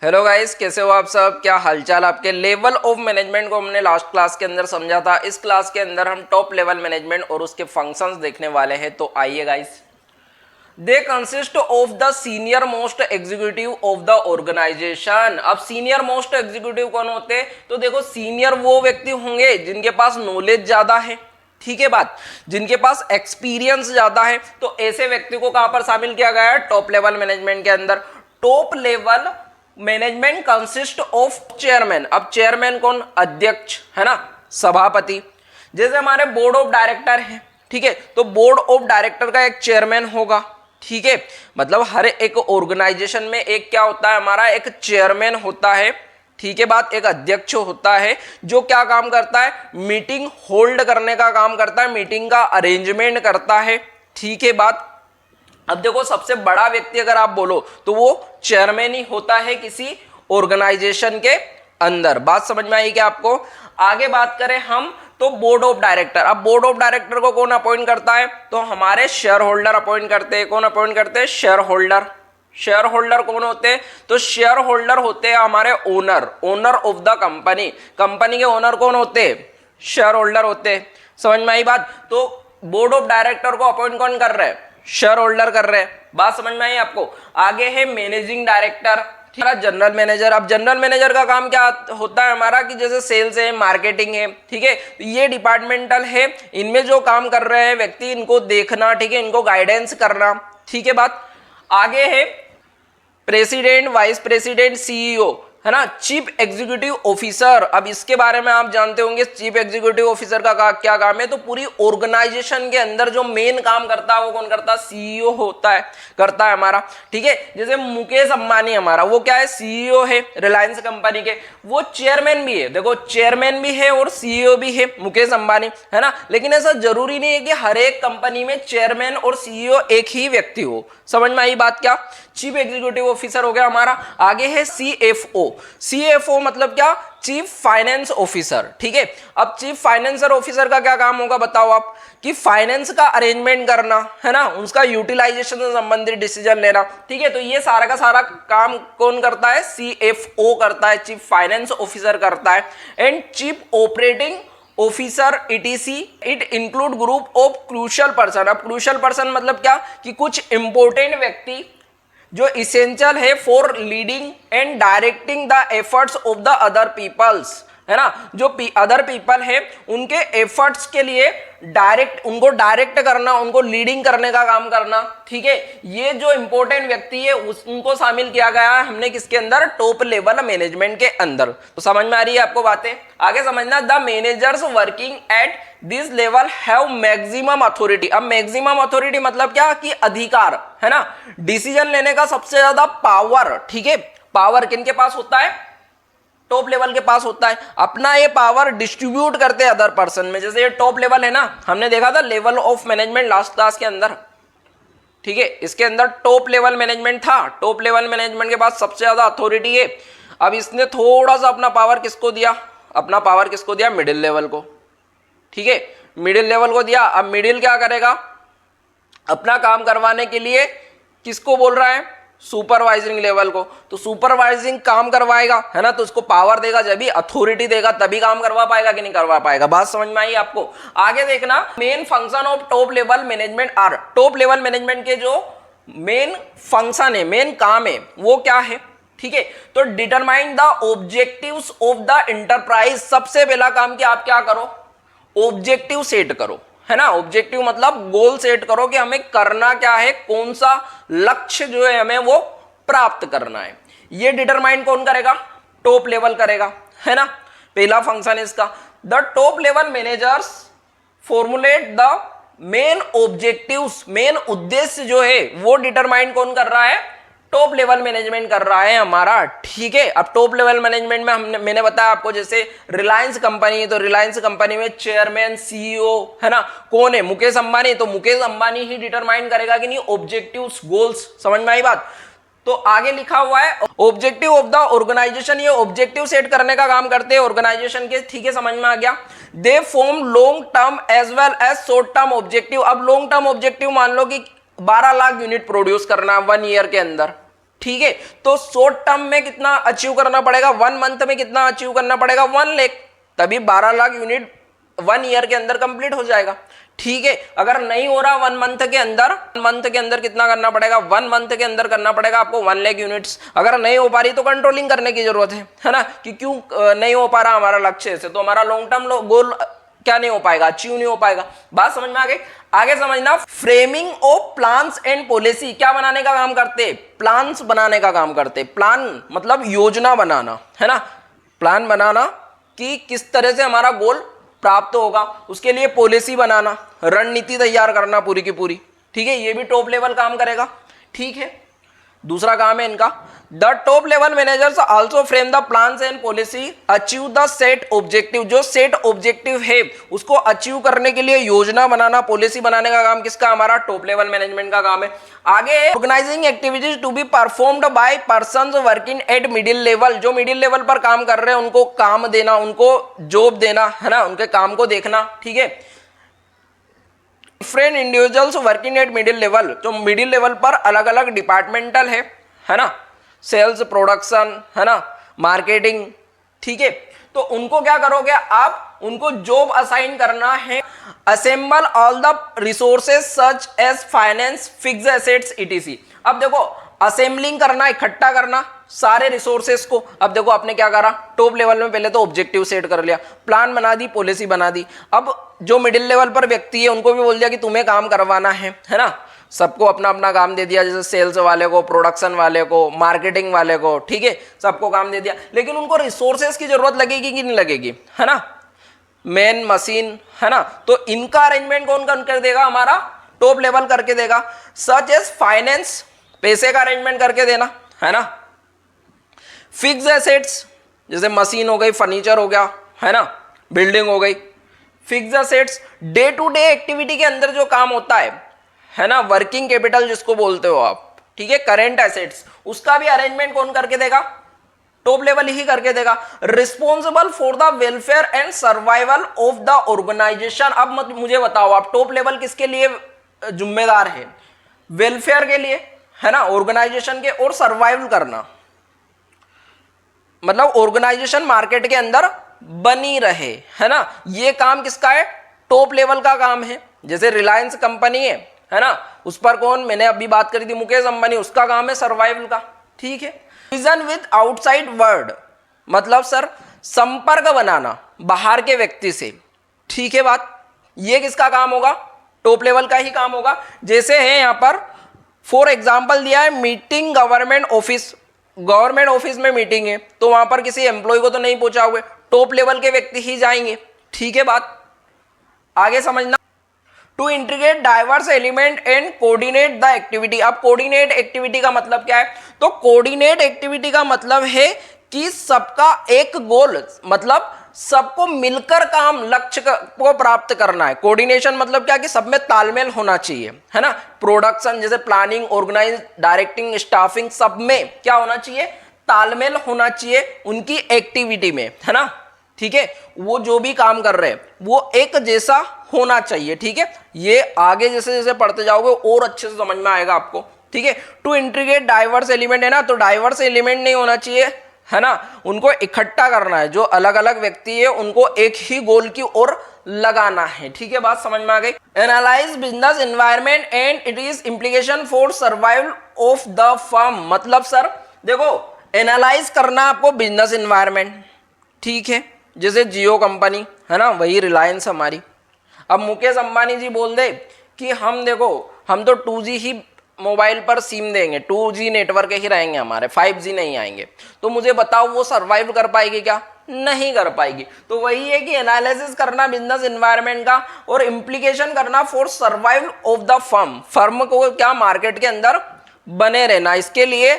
Hello guys, कैसे हो आप सब? क्या हालचाल आपके? लेवल ऑफ मैनेजमेंट को हमने लास्ट क्लास के अंदर समझा था। इस क्लास के अंदर हम टॉप लेवल मैनेजमेंट और उसके फंक्शंस देखने वाले हैं। तो आइए guys, they consist of the senior most executive of the organisation. अब सीनियर मोस्ट एग्जीक्यूटिव कौन होते हैं? तो देखो, सीनियर वो व्यक्ति होंगे जिनके पास नॉलेज ज्यादा है, ठीक है बात, जिनके पास एक्सपीरियंस ज्यादा है। तो ऐसे व्यक्ति को कहां पर शामिल किया गया है? टॉप लेवल मैनेजमेंट के अंदर। Top level management consist of chairman. अब चेयरमैन कौन? अध्यक्ष, है ना, सभापति। जैसे हमारे बोर्ड ऑफ डायरेक्टर है, ठीक है, तो बोर्ड ऑफ डायरेक्टर का एक चेयरमैन होगा, ठीक है। मतलब हर एक ऑर्गेनाइजेशन में एक क्या होता है? हमारा एक चेयरमैन होता है, ठीक है बात, एक अध्यक्ष होता है जो क्या काम करता है? मीटिंग होल्ड करने का काम करता है, मीटिंग का अरेंजमेंट करता है, ठीक है बात। अब देखो, सबसे बड़ा व्यक्ति अगर आप बोलो तो वो चेयरमैन ही होता है किसी ऑर्गेनाइजेशन के अंदर। बात समझ में आई क्या आपको? आगे बात करें हम तो बोर्ड ऑफ डायरेक्टर। अब बोर्ड ऑफ डायरेक्टर को कौन अपॉइंट करता है? तो हमारे शेयर होल्डर अपॉइंट करते हैं। कौन अपॉइंट करते हैं? Share holder. शेयर होल्डर कौन होते हैं? तो शेयर होल्डर होते हैं हमारे owner, owner of the company. Company के ओनर कौन होते हैं? शेयर होल्डर होते हैं। समझ में आई बात? तो बोर्ड ऑफ डायरेक्टर को अपॉइंट कौन कर रहे हैं? शेयर होल्डर कर रहे हैं। बात समझ में आई आपको? आगे है मैनेजिंग डायरेक्टर, जनरल मैनेजर। अब जनरल मैनेजर का काम क्या होता है हमारा? कि जैसे सेल्स है, मार्केटिंग है, ठीक है, तो ये डिपार्टमेंटल है। इनमें जो काम कर रहे हैं व्यक्ति, इनको देखना, ठीक है, इनको गाइडेंस करना, ठीक है बात। आगे है प्रेसिडेंट, वाइस प्रेसिडेंट, सीईओ, है ना, चीफ एग्जीक्यूटिव ऑफिसर। अब इसके बारे में आप जानते होंगे चीफ एग्जीक्यूटिव ऑफिसर का क्या काम है? तो पूरी ऑर्गेनाइजेशन के अंदर जो मेन काम करता है वो कौन करता है? सीईओ होता है, करता है हमारा, ठीक है। जैसे मुकेश अंबानी हमारा, वो क्या है? सीईओ है रिलायंस कंपनी के। वो चेयरमैन भी है, देखो चेयरमैन भी है और सीईओ भी है मुकेश अंबानी, है ना। लेकिन ऐसा जरूरी नहीं है कि हर एक कंपनी में चेयरमैन और सीईओ एक ही व्यक्ति हो। समझ में आई बात? क्या चीफ एग्जीक्यूटिव ऑफिसर हो गया हमारा। आगे है सीएफओ। सीएफओ मतलब क्या? चीफ फाइनेंस ऑफिसर, ठीक है। अब चीफ फाइनेंसर ऑफिसर का क्या काम होगा बताओ आप? कि फाइनेंस का अरेंजमेंट करना, है ना, उसका यूटिलाइजेशन से संबंधित डिसीजन लेना, ठीक है। तो ये सारा का सारा काम कौन करता है? सीएफओ करता है, चीफ फाइनेंस ऑफिसर करता है। And chief operating officer ETC, it include group of crucial person. अब क्रूशियल पर्सन मतलब क्या? कि कुछ इंपोर्टेंट व्यक्ति जो इसेंशियल है for leading and directing the efforts of the other peoples, है ना। जो अदर पीपल है उनके एफर्ट्स के लिए उनको डायरेक्ट करना, उनको लीडिंग करने का काम करना, ठीक है। ये जो इंपॉर्टेंट व्यक्ति है उनको शामिल किया गया है हमने किसके अंदर? टॉप लेवल मैनेजमेंट के अंदर। तो समझ में आ रही है आपको बातें? आगे समझना, the managers working at this level have maximum authority. अब मैक्सिमम अथॉरिटी मतलब क्या? कि अधिकार, है ना, डिसीजन लेने का सबसे ज्यादा पावर, ठीक है। पावर किनके पास होता है? टॉप लेवल के पास होता है। अपना ये पावर डिस्ट्रीब्यूट करते हैं अदर पर्सन में। जैसे ये टॉप लेवल है ना, हमने देखा था level of management last class के अंदर, ठीक है। इसके अंदर टॉप लेवल मैनेजमेंट था। टॉप लेवल मैनेजमेंट के पास सबसे ज्यादा अथॉरिटी है। अब इसने थोड़ा सा अपना पावर किसको दिया? अपना पावर किसको दिया? मिडिल लेवल को, ठीक है, मिडिल लेवल को दिया। अब मिडिल क्या करेगा? अपना काम करवाने के लिए किसको बोल रहा है? सुपरवाइजिंग लेवल को। तो सुपरवाइजिंग काम करवाएगा, है ना, तो उसको पावर देगा, जब भी अथॉरिटी देगा तभी काम करवा पाएगा कि नहीं करवा पाएगा। बात समझ में आई आपको? आगे देखना, main function of top level management are. Top level management के जो मेन फंक्शन है, मेन काम है, वो क्या है? ठीक है, तो determine the objectives of the enterprise. सबसे पहला काम कि आप क्या करो? ऑब्जेक्टिव सेट करो, है ना। ऑब्जेक्टिव मतलब गोल सेट करो कि हमें करना क्या है, कौन सा लक्ष्य जो है हमें वो प्राप्त करना है। ये डिटरमाइन कौन करेगा? टॉप लेवल करेगा, है ना। पहला फंक्शन इसका, the top level managers formulate the main objectives. Main उद्देश्य जो है वो डिटरमाइन कौन कर रहा है? टॉप लेवल मैनेजमेंट कर रहा है हमारा, ठीक है। अब टॉप लेवल मैनेजमेंट में मैंने बताया आपको, जैसे रिलायंस कंपनी है तो रिलायंस कंपनी में चेयरमैन, सीईओ, है ना, कौन है? मुकेश अंबानी। तो मुकेश अंबानी ही डिटरमाइन करेगा कि नहीं ऑब्जेक्टिव्स, गोल्स। समझ में आई बात? तो आगे लिखा हुआ है ऑब्जेक्टिव ऑफ द ऑर्गेनाइजेशन। ये ऑब्जेक्टिव सेट करने का काम करते हैं ऑर्गेनाइजेशन के, ठीक है, समझ में आ गया। They form long term as well as short term objective. अब लॉन्ग टर्म ऑब्जेक्टिव मान लो कि 12 लाख यूनिट प्रोड्यूस करना 1 ईयर के अंदर, ठीक है। तो शॉर्ट टर्म में कितना अचीव करना पड़ेगा, 1 मंथ में कितना अचीव करना पड़ेगा, 1 लाख, तभी 12 लाख यूनिट 1 ईयर के अंदर कंप्लीट हो जाएगा। ठीक है, अगर नहीं हो रहा 1 मंथ के अंदर कितना करना पड़ेगा, 1 मंथ के अंदर करना पड़ेगा आपको 1 लाख यूनिट्स। अगर नहीं हो पा रही तो कंट्रोलिंग करने की जरूरत है ना, कि क्यों नहीं हो पा रहा हमारा लक्ष्य से, तो हमारा लॉन्ग टर्म गोल क्या नहीं हो पाएगा, अचीव नहीं हो पाएगा। बात समझ में आ गई। आगे समझना, framing of plans and policy क्या बनाने का काम करते, प्लान्स बनाने का काम करते। प्लान मतलब योजना बनाना, है ना, प्लान बनाना कि किस तरह से हमारा गोल प्राप्त होगा, उसके लिए पॉलिसी बनाना, रणनीति तैयार करना पूरी की पूरी। ठीक है, ये भी टॉप लेवल काम करेगा। ठीक है, दूसरा काम है इनका, the top level managers also frame the plans and policy achieve the set objective. जो सेट ऑब्जेक्टिव है उसको अचीव करने के लिए योजना बनाना, पॉलिसी बनाने का काम किसका, हमारा टॉप लेवल मैनेजमेंट का काम है। आगे, organising activities to be performed by persons working at middle level. जो मिडिल लेवल पर काम कर रहे हैं उनको काम देना, उनको जॉब देना, है ना, उनके काम को देखना। ठीक है, different individuals working at middle level, जो मिडिल लेवल पर अलग अलग डिपार्टमेंटल है ना, सेल्स, प्रोडक्शन, है ना, मार्केटिंग। ठीक है, तो उनको क्या करोगे आप, उनको जॉब असाइन करना है। Assemble all the resources such as finance, fix assets, ETC. अब देखो, असेंबलिंग करना, इकट्ठा करना सारे रिसोर्सेस को। अब देखो आपने क्या करा, टॉप लेवल में पहले तो ऑब्जेक्टिव सेट कर लिया, प्लान बना दी, पॉलिसी बना दी। अब जो मिडिल लेवल पर व्यक्ति है उनको भी बोल दिया कि तुम्हें काम करवाना है ना, सबको अपना अपना काम दे दिया, जैसे सेल्स वाले को, प्रोडक्शन वाले को, मार्केटिंग वाले को। ठीक है, सबको काम दे दिया, लेकिन उनको रिसोर्सेस की जरूरत लगेगी कि नहीं लगेगी, है ना, मैन, मशीन, है ना, तो इनका अरेंजमेंट कौन कर देगा, हमारा टॉप लेवल करके देगा। सच एज फाइनेंस, पैसे का अरेंजमेंट करके देना, है ना। फिक्स एसेट्स, जैसे मशीन हो गई, फर्नीचर हो गया, है ना, बिल्डिंग हो गई। Fix assets, day to day activity के अंदर जो काम होता है ना, वर्किंग कैपिटल जिसको बोलते हो आप। ठीक है, करेंट एसेट्स, उसका भी अरेंजमेंट कौन करके देगा, टॉप लेवल ही करके देगा। Responsible for the welfare and survival of the organisation. अब मत मुझे बताओ आप, टॉप लेवल किसके लिए जिम्मेदार है, वेलफेयर के लिए, है ना, ऑर्गेनाइजेशन के, और सर्वाइवल करना मतलब ऑर्गेनाइजेशन मार्केट के अंदर बनी रहे, है ना, ये काम किसका है, टॉप लेवल का काम है। जैसे रिलायंस कंपनी है ना, उस पर कौन, मैंने अभी बात करी थी, मुकेश अंबानी, उसका काम है सर्वाइवल का। ठीक है, विजन विद आउटसाइड वर्ल्ड, मतलब सर संपर्क बनाना बाहर के व्यक्ति से। ठीक है बात, ये किसका काम होगा, टॉप लेवल का ही काम होगा। जैसे है यहाँ पर फॉर एग्जाम्पल दिया है, meeting government office, government office में मीटिंग है, तो वहां पर किसी एम्प्लॉय को तो नहीं पहुंचाओगे, टॉप लेवल के व्यक्ति ही जाएंगे। ठीक है बात, आगे समझना, to integrate diverse element and coordinate the activity. अब कोऑर्डिनेट एक्टिविटी का मतलब क्या है, तो कोऑर्डिनेट एक्टिविटी का मतलब है कि सबका एक गोल, मतलब सबको मिलकर काम, लक्ष्य को प्राप्त करना है। कोऑर्डिनेशन मतलब क्या, कि सब में तालमेल होना चाहिए, है ना। प्रोडक्शन, जैसे प्लानिंग, ऑर्गेनाइज, डायरेक्टिंग, स्टाफिंग, सब में क्या होना चाहिए, तालमेल होना चाहिए उनकी एक्टिविटी में, है ना। ठीक है, वो जो भी काम कर रहे हैं वो एक जैसा होना चाहिए। ठीक है, ये आगे जैसे जैसे पढ़ते जाओगे और अच्छे से समझ में आएगा आपको। ठीक है, टू इंटीग्रेट डाइवर्स एलिमेंट, है ना, तो डाइवर्स एलिमेंट नहीं होना चाहिए, है ना, उनको इकट्ठा करना है, जो अलग अलग व्यक्ति है उनको एक ही गोल की ओर लगाना है। ठीक है, बात समझ में आ गई। Analyse business environment and it is implication for survival of the firm, मतलब सर देखो, एनालाइज करना आपको बिजनेस एनवायरनमेंट। ठीक है, जैसे जियो कंपनी, है ना, वही रिलायंस हमारी। अब मुकेश अंबानी जी बोल दे कि हम देखो, हम तो 2G ही मोबाइल पर सिम देंगे, 2G नेटवर्क ही रहेंगे हमारे, 5G नहीं आएंगे, तो मुझे बताओ वो सर्वाइव कर पाएगी क्या, नहीं कर पाएगी। तो वही है कि एनालिसिस करना बिजनेस एनवायरनमेंट का और इम्प्लीकेशन करना for survival of the firm, firm को क्या मार्केट के अंदर बने रहना, इसके लिए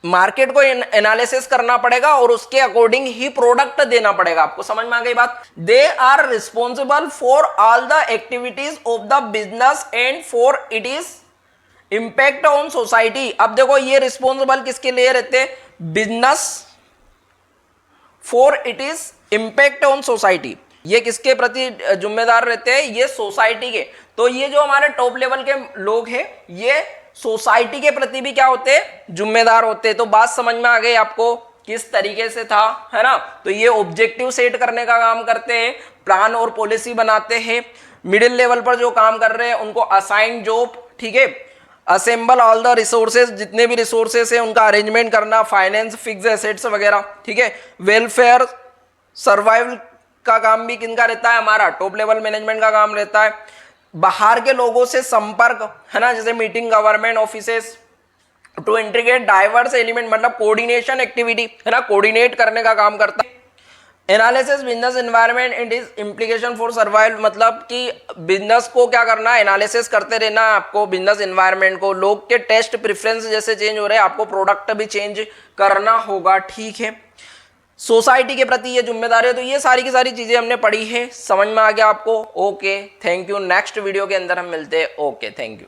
मार्केट को एनालिसिस करना पड़ेगा और उसके अकॉर्डिंग ही प्रोडक्ट देना पड़ेगा। आपको समझ में आ गई बात। They are responsible for all the activities of the business and for it is impact on society. अब देखो, ये रिस्पॉन्सिबल किसके लिए रहते, business, for it is impact on society, ये किसके प्रति जिम्मेदार रहते हैं, ये सोसाइटी के। तो ये जो हमारे टॉप लेवल के लोग हैं ये सोसाइटी के प्रति भी क्या होते हैं, जिम्मेदार होते हैं। तो बात समझ में आ गई आपको किस तरीके से था, है ना। तो ये ऑब्जेक्टिव सेट करने का काम करते हैं, प्लान और पॉलिसी बनाते हैं। मिडिल लेवल पर जो काम कर रहे हैं उनको असाइन जॉब, ठीक है, असेंबल ऑल द रिसोर्सेज, जितने भी रिसोर्सेज है उनका अरेंजमेंट करना, फाइनेंस, फिक्स एसेट्स वगैरह, ठीक है। वेलफेयर, सर्वाइवल का काम भी किनका रहता है, हमारा टॉप लेवल मैनेजमेंट का काम रहता है। बाहर के लोगों से संपर्क, है ना, जैसे meeting, government offices, to integrate diverse element, मतलब कोऑर्डिनेशन एक्टिविटी, है ना, कोऑर्डिनेट करने का काम करता है। Analysis business environment and is implication for survival, मतलब कि बिजनेस को क्या करना है, एनालिसिस करते रहना है आपको, बिजनेस एनवायरनमेंट को। लोग के टेस्ट प्रेफरेंस जैसे चेंज हो रहे हैं, आपको प्रोडक्ट भी चेंज करना होगा, ठीक है। सोसाइटी के प्रति ये जिम्मेदारी है। तो ये सारी की सारी चीजें हमने पढ़ी है, समझ में आ गया आपको। Okay, thank you. Next video के अंदर हम मिलते हैं। Okay, thank you.